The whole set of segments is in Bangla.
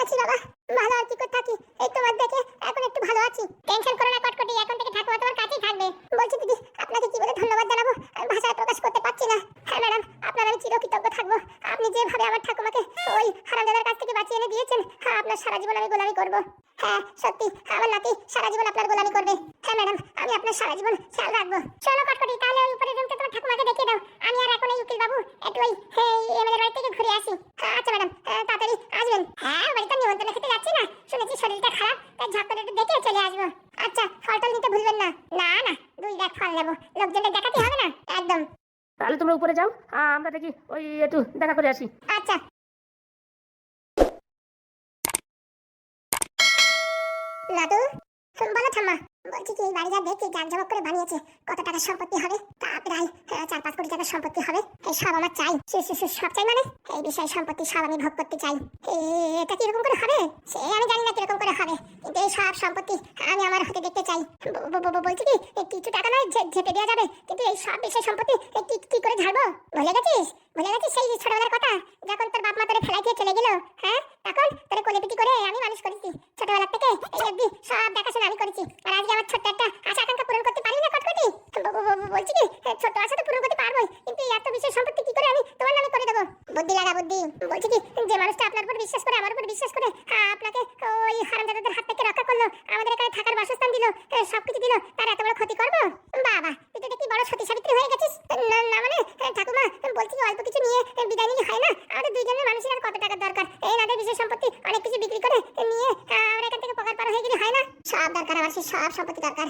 আছি বাবা, ভালো আর কি করে থাকি। এই তোমার দেখে এখন একটু ভালো আছি। টেনশন করো না কটকটি, এখন থেকে ঠাকুমা তোমার কাছেই থাকবে। বলছি দিদি, আপনাকে কি বলে ধন্যবাদ জানাবো আমি ভাষায় প্রকাশ করতে পারছি না। হ্যাঁ ম্যাডাম, আপনার আমি চিরকৃতজ্ঞ থাকবো। আপনি যেভাবে আমার ঠাকুমাকে ওই হারামজাদার কাছ থেকে বাঁচিয়ে এনে দিয়েছেন, হ্যাঁ আপনার সারা জীবন আমি গোলামি করবো। হ্যাঁ সত্যি, আমার নাতি সারা জীবন আপনার গোলামি করবে। হ্যাঁ ম্যাডাম, আমি আপনার সারা জীবন খেয়াল রাখবো। চলো কটকটি, তাহলে ওই উপরের রুমটা তোমার ঠাকুমাকে দেখিয়ে দাও। আমি আর এখন এই উকিল বাবু একটু ওই এমএলএর বাড়ি থেকে ঘুরে আসি। আচ্ছা ম্যাডাম, তাড়াতাড়ি আসবেন। হ্যাঁ, বাড়িতে নিমন্ত্রণ খেতে যাচ্ছি না, শুনেছি শরীরটা খারাপ, তাই ঝপ করে একটু দেখে চলে আসবো। আচ্ছা, ফলটা নিতে ভুলবেন না। না না, 2 ব্যাগ ফল নেবো, লোকজনকে দেখাতে হবে না। একদম। তাহলে তোমরা উপরে যাও, আমরা দেখি ওই একটু দেখা করে আসি। আচ্ছা। লাটু, বলো ঠাম্মা। বলছি কি, এই বাড়ি যা দেখছি জাকজমক করে বানিয়েছে, কত টাকার সম্পত্তি হবে? তা প্রায় 4-5 কোটি টাকার সম্পত্তি হবে। এই সব আমার চাই, সব চাই মানে এই বিষয় সম্পত্তি সব আমি ভোগ করতে চাই। এটা কিরকম করে হবে সে আমি জানি না কিরকম করে হবে, কিন্তু এই সব সম্পত্তি আমি আমার হাতে দেখতে চাই। বলছি কি, কিছু টাকা নয় ঝেপে দেওয়া যাবে, কিন্তু এই সব বিষয় সম্পত্তি কি করে ঝাড়বো? ভুলে গেছিস সেই ছোটবেলার কথা, যখন তোর বাপ মা তোরে ফেলাই দিয়ে চলে গেল? হ্যাঁ, তখন তোরে কোলেপিটি করে আমি মানুষ করেছি ছোটবেলা থেকে, এই অবধি সব দেখাশোনা আমি করেছি। আর আজকে আমার ছোট্ট একটা আশা আকাঙ্ক্ষা পূরণ করতে পারি না কটকটি? বলছি কি, ছোট্ট আশা তো পূরণ করতে পারবোই, কিন্তু এত বিশেষ সম্পত্তি কি করে আমি তোমার নামে করে দেবো? বুদ্ধি লাগা বুদ্ধি। বলছি কি, যে মানুষটা আপনার উপর বিশ্বাস করে, আমার উপর বিশ্বাস করে আপনাকে ওই হারামজাদাদের হাত থেকে রক্ষা করলো, আমাদের এখানে থাকার বাসস্থান দিল, সবকিছু দিল, তার এত বড় ক্ষতি করবো? বাবা, তুই তো দেখি বড় সতী সাবিত্রী হয়ে গেছিস। না মানে ঠাকুমা, বলছি কি, অল্প কিছু নিয়ে বিদায় নিলে হয় না? আমাদের দুইজনের মানুষের আর কত টাকার দরকার? এই নাদের বিশেষ সম্পত্তি অনেক কিছু বিক্রি করে নিয়ে আমরা এখান থেকে পকার পার হয়ে গেলে হয় না? সব দরকার আমার, সব সম্পত্তি দরকার।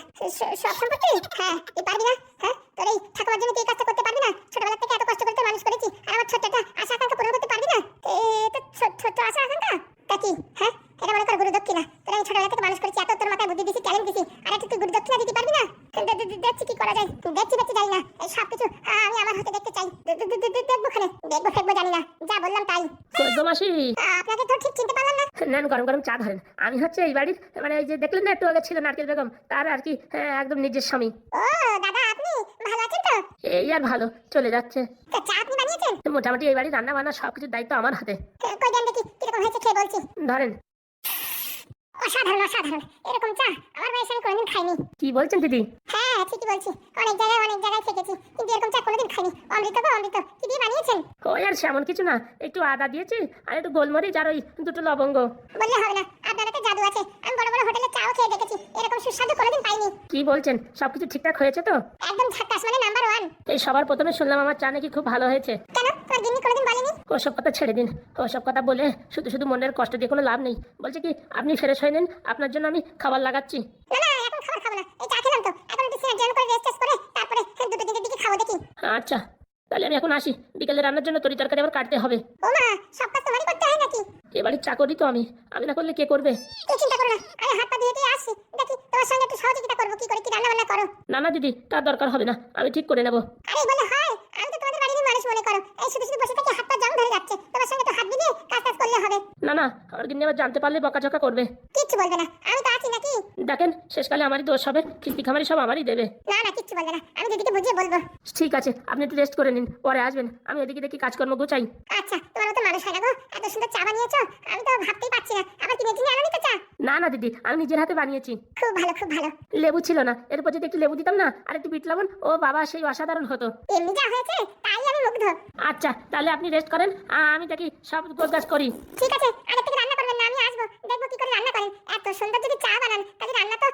সব সম্পত্তি? হ্যাঁ, তুই পারবি না? হ্যাঁ, তোর এই ঠাকুমার জন্য তুই কাজটা করতে পারবি না? ছোটবেলা থেকে এত কষ্ট করে মানুষ করেছি, আর আমার ছোট্ট একটা আশা আকাঙ্ক্ষা পূরণ করতে পারবি না? তো ছোট্ট আশা আকাঙ্ক্ষা তা কি? হ্যাঁ, এটা মনে কর গুরু দক্ষিণা। তোর আমি ছোটবেলা থেকে মানুষ করেছি, এত তোর মাথায় বুদ্ধি দিছি, ট্যালেন্ট দিছি, আর একটু তুই গুরু দক্ষিণা দিতে পারবি না? দেখছি কি করা যায়, দেখছি জানি না। এই সব কিছু আমি আমার হাতে দেখতে চাই। দেখবো খানে, দেখবো জানি না, যা বললাম তাই। মাসি, আপনাকে তো ঠিক চিনতে পারলাম না। নেন গরম গরম চা ধরেন। আমি হচ্ছে এই বাড়ির, মানে এই যে দেখলেন না একটু আগে ছিল নারকেল বেগম, তার আর কি একদম নিজের স্বামী। ও দাদা, আপনি ভালো আছেন তো? এই আর ভালো চলে যাচ্ছে। তো চা আপনি বানিয়েছেন? মোটামুটি এই বাড়ির রান্না বান্না সবকিছুর দায়িত্ব আমার হাতে। কই দেন দেখি কিরকম হয়েছে, খেয়ে বলছি। ধরেন। অসাধারণ অসাধারণ, এরকম চা আমার বয়সে আমি কোনোদিন খাইনি। কি বলছেন দিদি? হ্যাঁ ঠিকই বলছি, অনেক জায়গায় খেয়েছি, কিন্তু এরকম চা কোনোদিন খাইনি। অমৃত গো অমৃত। কি দিয়ে বানিয়েছেন? ওই আর সেমন কিছু না, একটু আদা দিয়েছি আর একটু গোলমরিচ আর ওই 2টো লবঙ্গ। বললে হবে না, আপনার তো জাদু আছে। আমি বড় বড় হোটেলে চাও খেয়ে দেখেছি, এরকম সুস্বাদু কোনোদিন পাইনি। কি বলছেন, সবকিছু ঠিকঠাক হয়েছে তো? একদম ঝাক্কাস, মানে নাম্বার 1। এই সবার প্রথমে শুনলাম আমার চা নাকি খুব ভালো হয়েছে। কেন, তোর গিন্নি কোনোদিন বলেনি? ওসব কথা ছেড়ে দিন, ওসব কথা বলে শুধু মনের কষ্ট দিয়ে কোনো লাভ নেই। বলছে কি, আপনি ফ্রেশ হয়ে নেন, আপনার জন্য আমি খাবার লাগাচ্ছি। না না, এখন খাবার খাবো না, এই চা খেলাম তো, এখন একটু সিনেমা করে রেস্ট করে তারপরে 2-3 দিকে খাবো দেখি। আচ্ছা, তাহলে আমি এখন আসি, বিকেলে রান্নার জন্য তরি তরকারি আবার কাটতে হবে। ও মা, সব কাজ তোমারই করতে হয় নাকি? এবারে চাকরি তো আমি না করলে কে করবে? তুই চিন্তা করো না, আমি হাত পা ধুয়ে আসি, দেখি তোমার সঙ্গে একটু সহযোগিতা করবো, কি করে কি রান্না বান্না করো। না দিদি, তার দরকার হবে না, আমি ঠিক করে নেব। আরে বলে হয়, আমি তো তোমাদের বাড়ির মানুষ মনে করো, এই শুধু বসে থেকে হাত পা জং ধরে যাচ্ছে, তোমার সঙ্গে তো হাত মিলিয়ে কাজ করলে হবে। না, আমার গিন্নি আবার জানতে পারলে বকাঝকা করবে। কিচ্ছু বলবে না, আমি তো আছি নাকি? দেখেন, শেষকালে আমারই দোষ হবে, কিস্তি খামারি সব আমারই দেবে। না কিচ্ছু বলবে না, আমি দিদিকে বুঝিয়ে বলবো। ঠিক আছে, আপনি একটু রেস্ট করে নিন, পরে আসবেন, আমি এদিকে দেখি কাজকর্ম গোছাই। আচ্ছা, তোমার মতো মানুষ হয় না গো, এত সুন্দর চা বানিয়েছো, আমি তো ভাবতেই পারছি না। আবার কিনে আনোনি তো চা? না দিদি, আমি নিজের হাতে বানিয়েছি। খুব ভালো খুব ভালো। লেবু ছিল না, এরপর যদি একটু লেবু দিতাম না আর একটু বিট লবণ, ও বাবা সেই অসাধারণ হতো। এমনি যা হয়েছে তাই আমি মুগ্ধ। আচ্ছা, তাহলে আপনি রেস্ট করেন, আমি দেখি সব গোছগাছ করি। ঠিক আছে, আগে থেকে রান্না করবেন না, আমি আসবো, দেখবো কি করে রান্না করেন। এত সুন্দর যদি চা বানান, তাহলে রান্না তো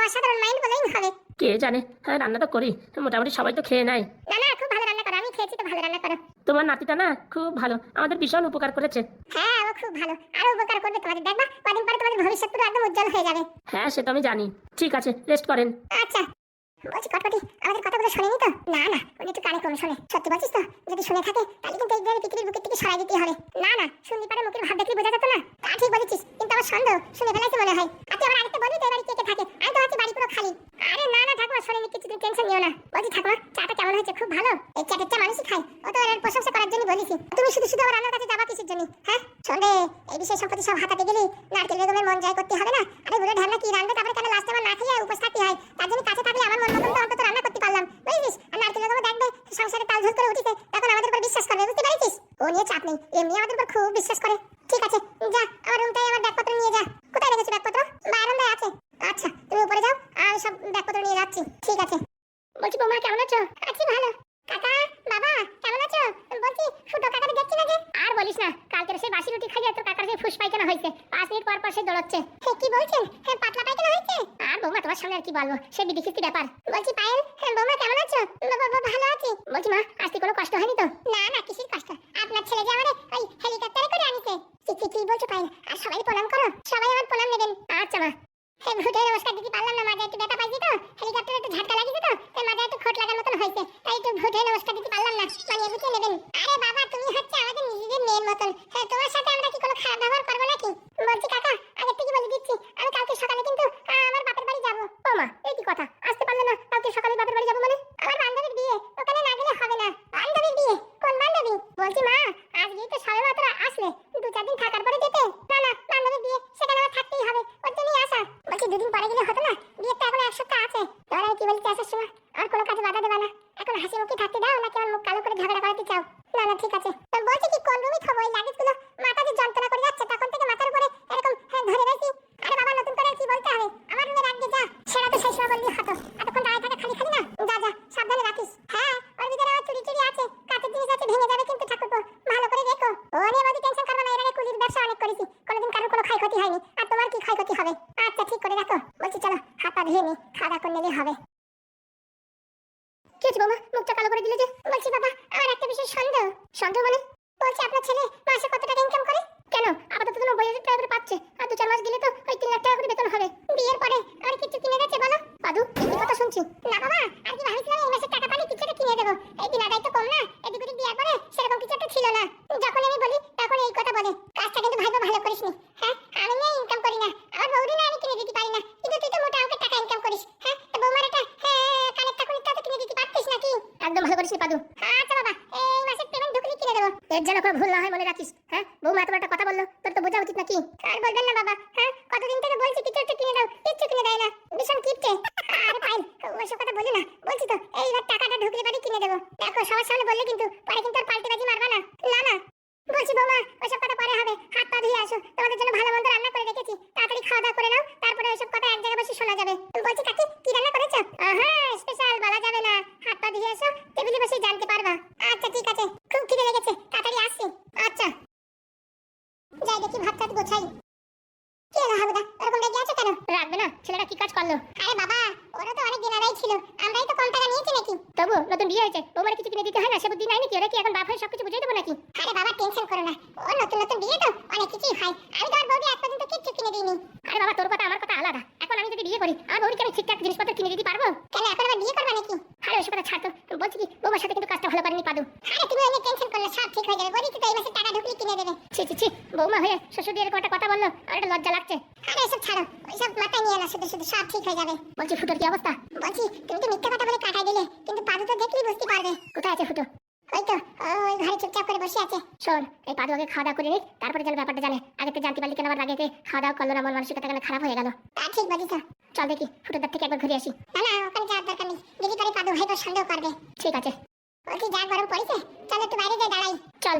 অসাধারণ মাইন্ড বলেই হবে। কে জানে, হ্যাঁ রান্না তো করি, মোটামুটি সবাই তো খেয়ে নেয়। না খুব ভালো রান্না করো, আমি খেয়েছি তো, ভালো রান্না করো। তোমার নাতিটা না খুব ভালো, আমাদের ভীষণ উপকার করেছে। হ্যাঁ, ও খুব ভালো, আরো উপকার করবে তোমাদের, দেখবা কদিন পরে তোমাদের ভবিষ্যৎ পুরো একদম উজ্জ্বল হয়ে যাবে। হ্যাঁ, সে তো আমি জানি। ঠিক আছে, রেস্ট করেন। আচ্ছা, বলছি কটকটি, আমাদের কথাগুলো শোনেনি তো? না উনি একটু কানে কম শোনে। সত্যি বলছিস তো? যদি শুনে থাকে তাহলে কিন্তু এই ধরনের পৃথিবীর বুকের থেকে সরাই দিতে হবে। না শুনতে পারে, মুখের ভাব দেখলে বোঝা যেত না। তা ঠিক বলেছিস, কিন্তু আমার সন্দেহ শুনে ফেলাইছে মনে হয়। আচ্ছা, আবার আরেকটা বলবি তো, এবারে কে কে থাকে? আমি তো ভাবছি বাড়ি পুরো খালি। আরে না ঠাকুমা, শোনেনি কিছু, তুমি টেনশন নিও না। বলছি ঠাকুমা, চাটা কেমন হয়েছে? খুব ভালো। এই চাটের চা মানুষই খায়, ও তো এর প্রশংসা করার জন্য বলেছি। তুমি শুধু আমার রান্নার কাছে যাবা কিসের জন্য? হ্যাঁ শোনে, এই বিষয়ে সম্পত্তি সব হাতাতে গেলে নারকেল বেগমের মন জয় করতে হবে না। আরে বুড়ো ঢ্যামনা কি রান্না, তারপরে কেন লাস্টে আমার না খেয়ে উপোস থাকতে হয়? তার জন্য কাছে থাকলে আমার মন মতন তো অন্তত রান্না করতে পারলাম, বুঝলিস? আর নারকেল বেগমও দেখবে সংসারে তাল ঝোল করে উঠিতে, তখন আমাদের উপর বিশ্বাস করবে, বুঝতে পারিস? ও নিয়ে চাপ নেই, এমনি আমাদের উপর খুব বিশ্বাস করে। ঠিক আছে, যা আমার রুমটাই আমার ব্যাগ পায়খানা হয়েছে, 5 মিনিট পর পর সে দৌড়চ্ছে। কি বলছেন? পাতলা পায়খানা হয়েছে? আর বৌমা তোমার সামনে আর কি বলবো, সে বিদেশি ব্যাপার। বলছি পায়েল, বৌমা কেমন আছো? ভালো আছি। বলছি মা, আজকে কোনো কষ্ট হয়নি তো? না না, কিসের কষ্ট, আপনার ছেলে যে আমারে ওই হেলিকপ্টারে করে আনিছে। কি বলছো পায়েল? আর সবাই প্রণাম করো, সবাই আমার প্রণাম নেবেন। আচ্ছা মা। ভুটে নমস্কার দিতে পারলাম না, মাঝে একটু ব্যথা পাইছি তো, হেলিকপ্টারে একটু ঝাটকা লাগিয়েছে তো, তাই মাঝে একটু খোট লাগার মতন হয়েছে, তাই একটু ভুটে নমস্কার দিতে পারলাম না, মানিয়ে গুছিয়ে নেবেন। আরে বাবা, তুমি হচ্ছে আমাদের নিজেদের মেয়ের মতন, তোমার সাথে আমরা কি কোনো খারাপ ব্যবহার করবো নাকি? বলছি কাকা, আগে থেকে বলে দিচ্ছি, আমি কালকে সকালে কিন্তু আমার বাপের বাড়ি যাবো। ও মা, এই কি কথা, আসতে পারলে না? কালকে সকালে বাপের বাড়ি যাবো মানে? আমার বান্ধবীর বিয়ে, ওখানে না গেলে হবে না। বান্ধবীর বিয়ে? কোন বান্ধবী? বলছি মা, আজকেই তো সবে মাত্র আসলে, 2-4 দিন থাকার পরে যেতে। না না, বান্ধবীর বিয়ে, সেখানে আমার থাকতেই হবে, ওর জন্যই আসা। বলছি 2 দিন পরে গেলে হতো না? বিয়ের তো এখন 1 সপ্তাহ আছে। তোমরা কি বলতে আসার সময় আর কোনো কাজে বাধা দেবা না? এখন হাসি মুখে থাকতে দাও, নাকি আমার মুখ কালো করে ঝগড়া করাতে চাও? না না, ঠিক আছে। বলছি কি, কোন রুমই খাবো? এই লাগেজগুলো মাথা যে যন্ত্রণা করে যাচ্ছে, তখন থেকে মাথার উপরে এরকম ধরে রয়েছি। আরে বাবা, নতুন করে কি বলতে হবে? আমার রুমে রাখবে যা, সেটা তো সেই সময় বললি হতো, এতক্ষণ দাঁড়িয়ে থাকা খালি খালি না। যা যা, সাবধানে রাখিস। হ্যাঁ, ওর ভিতরে আমার চুরি চুরি আছে, কাঠের জিনিস আছে, ভেঙে যাবে কিন্তু ঠাকুরপো, ভালো করে রেখো। ও নিয়ে আমাদের টেনশন করবে না, এর আগে কুলির ব্যবসা অনেক করেছি, কোনোদিন কারোর কোনো ক্ষয়ক্ষতি হয়নি, আর তোমার কি ক্ষয়ক্ষতি হবে? আচ্ছা, ঠিক করে রাখো। বলছি চলো, হাত পা ধুয়ে নি, খাওয়া দাওয়া করে নিলেই হবে। কি হচ্ছে বৌমা, মুখটা কালো করে দিলে যে? বলছি বাবা, আমার একটা বিশেষ সন্দেহ। সন্দেহ মানে? বলছি আপনার ছেলে মাসে কত টাকা ইনকাম করে? কেন, আপাতত তো 90,000 টাকা করে পাচ্ছে, আর 2-4 মাস গেলে তো ওই 3 লাখ টাকা করে বেতন হবে। বিয়ের পরে আর কিছু কিনে দিচ্ছে বলো? পাদু, কি কথা শুনছি? না বাবা, আর কি ভাবছিলাম এই মাসে টাকা পালে কিছু একটা কিনে দেবো, এই দিনাটাই তো কম না, এদিক ওদিক বিয়ের পরে সেরকম কিছু একটা ছিল না। যখন আমি বলি তখন এই কথা বলে। কাজটা কিন্তু ভাইবা ভালো করিসনি। হ্যাঁ, আমি না ইনকাম করি না, আমার বউরি না আমি কিনে দিতে পারি না, কিন্তু তুই তো মোটা অঙ্কের টাকা ইনকাম করিস। হ্যাঁ, বৌমার একটা কানেক্টা কুনেক্টা তো কিনে দিতে পারতিস নাকি? একদম ভালো করিসনি পাদু। আচ্ছা বাবা, এই মাসের পেমেন্ট ঢুকলি কিনে দেবো। এর যেন কোনো ভুল না হয় মনে রাখিস। হ্যাঁ, বৌমা এত একটা কথা বললো, তোর তো বোঝা উচিত নাকি? আর বলবেন না বাবা। হ্যাঁ, কতদিন থেকে বলছি কিছু একটা কিনে দাও, কিচ্ছু কিনে দেয় না, ভীষণ কিপটে। আরে পাইল, ওইসব কথা বলি না, বলছি তো এইবার টাকাটা ঢুকলে বাড়ি কিনে দেবো। দেখো, সবার সামনে বললে কিন্তু পরে কিন্তু আর পাল্টেবাজি মারবা না। না না, বলছি বৌমা, ওইসব কথা পরে হবে, হাত পা ধুয়ে আসো, তোমাদের জন্য ভালো মন্দ রান্না করে রেখেছি, তাড়াতাড়ি খাওয়া দাওয়া করে নাও, তারপরে ওইসব কথা এক জায়গায় বসে শোনা যাবে। বলছি কাকি, কি রান্না করেছো? হ্যাঁ, স্পেশাল বলা যাবে না, হাত পা ধুয়ে আসো, টেবিলে বসে জানতে পারবা। আচ্ছা ঠিক আছে, খুব খিদে লেগেছে, তাড়াতাড়ি আসছি। আচ্ছা, যাই দেখি ভাত টাত গোছাই। কি হলো হাবুদা, এরকম রেগে আছো কেন? রাখবে না, ছেলেটা কি কাজ করলো? আরে বাবা, ওরা তো অনেক দিন আগেই ছিল, আমরাই তো কম টাকা নিয়েছি নাকি? তবু নতুন বিয়ে হয়েছে, বৌমার কিছু কিনে দিতে হয় না, সে বুদ্ধি নাই নাকি? ওরা কি এখন বাপ হয়ে সবকিছু বুঝিয়ে দেবো নাকি? আরে বাবা, টেনশন করো না, ও নতুন নতুন বিয়ে তো অনেক কিছুই হয়, আমি তো আর বৌদি আজ পর্যন্ত কিচ্ছু কিনে দিইনি। আরে বাবা, তোর কথা আমার কথা আলাদা, এখন আমি যদি বিয়ে করি আমার বৌদিকে আমি ঠিকঠাক জিনিসপত্র কিনে দিতে পারবো? কেন, এখন আবার বিয়ে করবে নাকি? আরে ওইসব কথা ছাড় তো, বলছি কি, বৌমার সাথে কিন্তু কাজটা ভালো করেনি পাদু। আরে তুমি অনেক টেনশন করলে সব ঠিক হয়ে যাবে, বলি তো এই মাসে টাকা ঢুকলি কিনে দেবে। ছি ছি ছি, বৌমা হয়ে শ্বশুর দিয়ে এরকম একটা কথা বললো, আর একটা লজ্জা লাগছে। আরে এসব ছাড়ো, ওইসব মাথায় নিয়ে না, শুধু শুধু সব ঠিক হয়ে যাবে। বলছি ফুটোর কি অবস্থা? বলছি তুমি তো মিথ্যা কথা বলে কাটাই দিলে, কিন্তু পাদু তো দেখলেই বুঝতে পারবে। কোথায় আছে ফুটো? ওই তো, ওই ঘরে চুপচাপ করে বসে আছে। শোন, এই পাদু আগে খাওয়া দাওয়া করে নিক, তারপরে যেন ব্যাপারটা জানে। আগে তো জানতে পারলি কেন আবার আগে খাওয়া দাওয়া করলো না, মন মানসিকতা কেন খারাপ হয়ে গেল। তা ঠিক বলিস। চল দেখি ফুটোর দাঁত থেকে একবার ঘুরে আসি। না না, ওখানে যাওয়ার দরকার নেই, যদি পারি পাদু ভাই তো সন্দেহ করবে। ঠিক আছে, বলছি যা গরম পড়েছে, চল একটু বাইরে যাই দাঁড়াই। চল।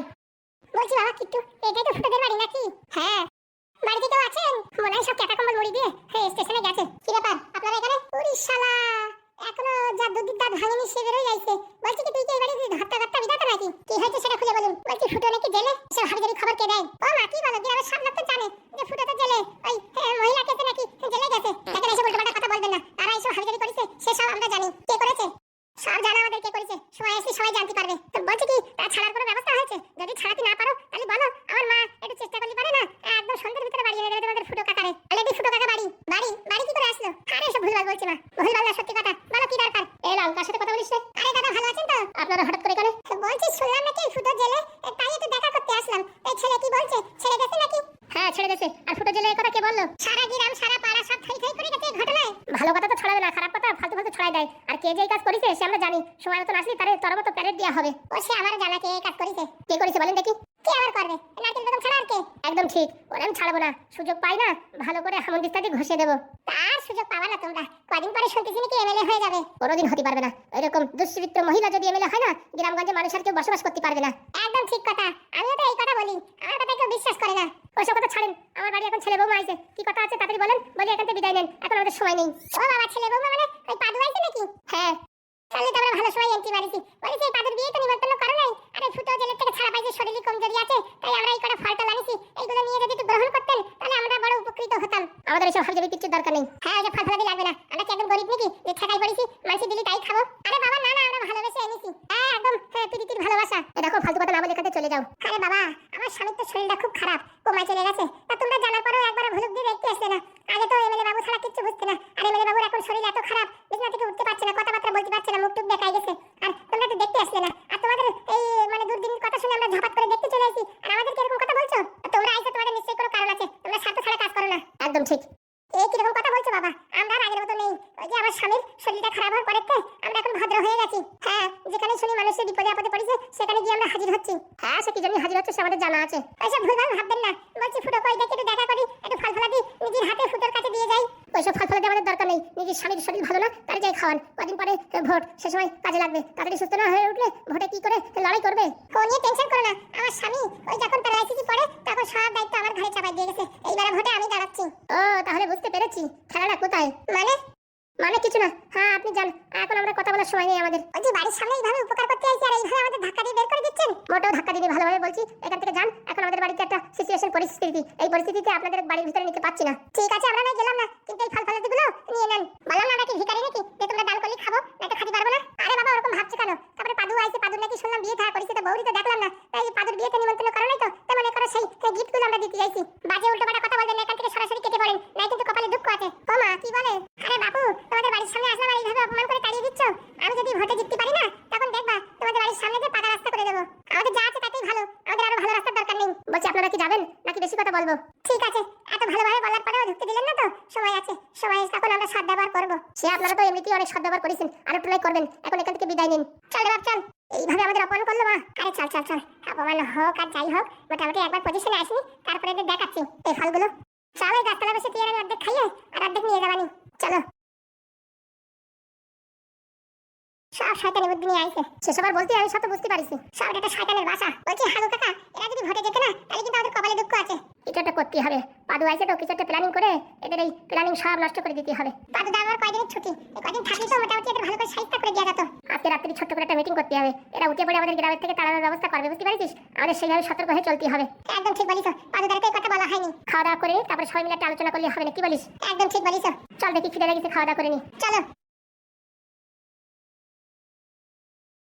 বলছি বাবা, কিট্টু, এটাই তো ফুটোদের বাড়ি নাকি? হ্যাঁ। বাড়িতে কেউ আছেন? মনে হয় সব ক্যাটা কম্বল মুড়ি দিয়ে স্টেশনে গেছে। কি ব্যাপার, আপনারা এখানে? ওরে শালা, এখনো যা দুধের দাঁত ভাঙেনি সে বেরোয় যাইছে। বলছি কি, তুই কি এবারে ঘাটটা ঘাটটা বিধাতা নাকি? কি হয়েছে সেটা খুলে বলুন। বলছি ফুটো নাকি জেলে, সে হাবিজাবি খবর কে দেয়? ও মা, কি বলো, গ্রামের সব লোক তো জানে যে ফুটো তো জেলে, ওই মহিলা কেসে নাকি জেলে গেছে। দেখেন, এসব উল্টোপাল্টা কথা বলবেন না, তারা এইসব হাবিজাবি করেছে সেসব আমরা জানি। কে করেছে সব জানা আমাদের, কে করেছে সময় আসলে সবাই জানতে পারবে। তো বলছি কি, তা ছাড়ার কোনো ব্যবস্থা হয়েছে? যদি ছাড়াতে না পারো তাহলে বলো, আমার মা একটু চেষ্টা করলে পারে না, একদম সন্ধ্যের ভিতরে বাড়ি এনে দেবে তোমাদের ফুটো কাকারে। অলরেডি ফুটো কাকা বাড়ি বাড়ি বাড়ি কি করে আসলো? আরে এসব ভুলভাল বলছি না, ভুলভাল না, সত্যি কথা বলো, কি দরকার? এই লাল, কার সাথে কথা বলিস? আরে দাদা, ভালো আছেন তো? আপনারা হঠাৎ করে এখানে? বলছি শুনলাম নাকি ফুটো জেলে, তাই একটু দেখা করতে আসলাম। এই ছেলে কি বলছে, ছেড়ে গেছে নাকি? হ্যাঁ, ছেড়ে গেছে। আর ফুটো জেলে এই কথা কে বললো? সারা গ্রাম সারা পাড়া সব থাই থাই করে গেছে এই ঘটনায়। ভালো কথা তো ছড়াবে না, খারাপ কথা ফালতু ফালতু ছড়াই দেয়। আর কে যে এই কাজ করেছে সে আমরা জানি, সময় মতো আসলে তারে তোর মতো প্যারেড দেওয়া হবে। ও সে আমারও জানা কে এই কাজ করেছে। কে করেছে বলেন দেখি? কে আবার করবে? নারকেল বেগম ছাড়া আর কে? একদম ঠিক, ওরে আমি ছাড়বো না, সুযোগ পাই না ভালো করে হামুদিস্তা দিয়ে ঘষে দেবো। তার সুযোগ পাবা না তোমরা, কদিন পরে শুনতেছি নাকি এমএলএ হয়ে যাবে। কোনোদিন হতে পারবে না, এরকম দুশ্চরিত্র মহিলা যদি এমএলএ হয় না, গ্রামগঞ্জে মানুষ আর কেউ বসবাস করতে পারবে না। একদম ঠিক কথা, আমিও তো এই কথা বলি, আমার কথা কেউ বিশ্বাস করে না। ওইসব কথা ছাড়েন, আমার বাড়ি এখন ছেলে বৌমা আইছে, কি কথা আছে তাড়াতাড়ি বলেন, বলে এখান থেকে বিদায় নেন, এখন আমাদের সময় নেই। ও বাবা, ছেলে বৌমা মানে ওই পাদু আইছে নাকি? হ্যাঁ। তাহলে তো আমরা ভালো সময় এন্ট্রি মারিছি। বলেছি এই পাদুর বিয়ে তো নিমন্ত্রণ করো নাই, আরে ফুটো জেলের থেকে ছাড়া পাইছে, শরীরে কমজোরি আছে, তাই আমরা এই কটা ফলটা আনিছি, এইগুলো নিয়ে যদি একটু গ্রহণ করতেন তাহলে আমরা বড় উপকৃত হতাম। আমাদের এসব হাবি কিছু দরকার নেই। হ্যাঁ, ওই যে ফল ফলাদি লাগবে না, আমরা কি একদম গরিব নাকি যে ঠেকাই পড়েছি মানসি দিলি তাই খাবো? আরে বাবা না না, আমরা ভালোবেসে এনেছি। হ্যাঁ একদম প্রীতির ভালোবাসা। এই দেখো ফালতু কথা না বলে এখানে চলে যাও। আরে বাবা আমার স্বামীর তো শরীরটা খুব খারাপ, কোমায় চলে গেছে, তা তোমরা জানার পরেও একবার ভুলুক দিয়ে দেখতে আসলে না। আগে তো এমএলএ বাবু ছাড়া কিচ্ছু বুঝতে না, আর এমএলএ বাবুর এখন শরীর এত খারাপ, বিছানা থেকে উঠতে পারছে না, কথাবার্তা বলতে পারছে না, মুখ টুক দেখাই গেছে, আর তোমরা তো দেখতে আসলে না। আর তোমাদের এই মানে দুর্দিনের কথা শুনে আমরা ঝপাত করে দেখতে চলে আসি, আর আমাদের কিরকম কথা বলছো? তোমরা আইছো তোমাদের নিশ্চয়ই কোনো কারণ আছে, তোমরা স্বার্থ ছাড়া কাজ করো না। একদম ঠিক। এই কিরকম কথা বলছো বাবা? আমরা আর আগের মতো নেই। ওই যে আমার স্বামীর শরীরটা খারাপ হওয়ার পরে আমরা এখন ভদ্র হয়ে গেছি। হ্যাঁ, যেখানে শুনি মানুষের বিপদে আপদে পড়েছে সেখানে গিয়ে আমরা হাজির হচ্ছি। হ্যাঁ, সে কি জন্য হাজির হচ্ছে সে আমাদের জানা আছে। ওইসব ভুলভাল ভাববেন না। বলছি ফুটো কই দেখে একটু দেখা করি, একটু ফল ফলাদি নিজের হাতে ফুটোর কাছে দিয়ে যাই। ওইসব ফল ফলাদি আমাদের দরকার নেই, নিজের স্বামীর শরীর ভালো না তার যাই খাওয়ান, কদিন পরে ভোট, সে সময় কাজে লাগবে, তাড়াতাড়ি সুস্থ না হয়ে উঠলে ভোটে কি করে লড়াই করবে? ও নিয়ে টেনশন করো না, আমার স্বামী ওই যখন প্যারালাইসিস পড়ে তখন সব দায়িত্ব আমার ঘরে চাপাই দিয়ে গেছে, এইবারে ভোটে আমি দাঁড়াচ্ছি। ও তাহলে বুঝতে পেরেছি, খেলাটা কোথায়? মানে কিছু না। হ্যাঁ আপনি যান, এখন আমরা কথা বলার সময় নেই আমাদের। ওই যে বাড়ির সামনে এইভাবে উপকার করতে আইছি আর এইভাবে আমাদের ধাক্কা দিয়ে বের করে দিচ্ছেন? মোটেও ধাক্কা দিনে ভালোভাবে বলছি, এখান থেকে যান, এখন আমাদের বাড়িতে একটা সিচুয়েশন পরিস্থিতি, এই পরিস্থিতিতে আপনাদের বাড়ির ভিতরে নিতে পারছি না। ঠিক আছে আমরা না গেলাম না, কিন্তু এই ফল ফলাদিগুলো নিয়ে নেন। বললাম না আমরা কি ভিখারি নাকি যে তোমরা দান করলে খাবো, না তো খাতে পারবো না? আরে বাবা ওরকম ভাবছো কেন? তারপরে পাদু আইছে, পাদুর নাকি শুনলাম বিয়ে থাকা করেছে, তো বৌরি তো দেখলাম না, তাই পাদুর বিয়েতে নিমন্ত্রণ করো নাই তো, তাই মনে করো সেই গিফটগুলো আমরা দিতে যাইছি। বাজে উল্টোপাল্টা কথা বলবেন না, এখান থেকে সরাসরি কেটে পড়েন, নাই কিন্তু কপালে দুঃখ আছে। ও মা কি বলে? আরে বাবু তোমাদের বাড়ির সামনে আসলাম আর এইভাবে অপমান করে তাড়িয়ে দিচ্ছ? আমি যদি ভোটে জিততে পারি না তখন দেখবা তোমাদের বাড়ির সামনে দিয়ে পাকা রাস্তা করে দেবো। আমাদের যা আছে তাতেই ভালো, আমাদের আরো ভালো রাস্তার দরকার নেই। বলছি আপনারা কি যাবেন নাকি বেশি কথা বলবো? ঠিক আছে, এত ভালোভাবে বলার পরেও ঢুকতে দিলেন না তো? সময় আছে, সময় তখন আমরা সদ ব্যবহার করবো। সে আপনারা তো এমনিতেই অনেক সদ ব্যবহার করেছেন, আরো ট্রাই করবেন, এখন এখান থেকে বিদায় নিন। চল রে বাপ চল, এইভাবে আমাদের অপমান করলো মা। আরে চল চল চল, অপমান হোক আর যাই হোক মোটামুটি একবার পজিশনে আসিনি, তারপরে এদের দেখাচ্ছি এই ফলগুলো। চল ওই গাছতলা বসে তুই আর আমি অর্ধেক খাইয়ে আর অর্ধেক নিয়ে যাবানি। চলো। সব শয়তানি বুদ্ধি নিয়ে আইছে। সেসব আর বলতে আমি সব তো বুঝতে পারিছি, সব একটা শয়তানের বাসা। বলছি হালু কাকা এরা যদি ভোটে যেতে না তাহলে কিন্তু আমাদের কপালে দুঃখ আছে। কিছু একটা করতে হবে, পাদু আইছে তো কিছু একটা প্ল্যানিং করে এদের এই প্ল্যানিং সব নষ্ট করে দিতে হবে। পাদু দা আমার কয়দিনের ছুটি, এই কয়দিন থাকলে তো মোটামুটি এদের ভালো করে সাহিত্য করে দেওয়া যেত। আজকে রাত্রি ছোট্ট করে একটা মিটিং করতে হবে, এরা উঠে পড়ে আমাদের গ্রামের থেকে তাড়ানোর ব্যবস্থা করবে, বুঝতে পারছিস? আমাদের সেইভাবে সতর্ক হয়ে চলতে হবে। একদম ঠিক বলিস, পাদু দাঁড়াতে কথা বলা হয়নি। খাওয়া দাওয়া করে তারপরে সবাই মিলে একটা আলোচনা করলে হবে না, কি বলিস? একদম ঠিক বলিস। চল দেখি খিদে লেগেছে, খাওয়া দাওয়া করে নি। চলো।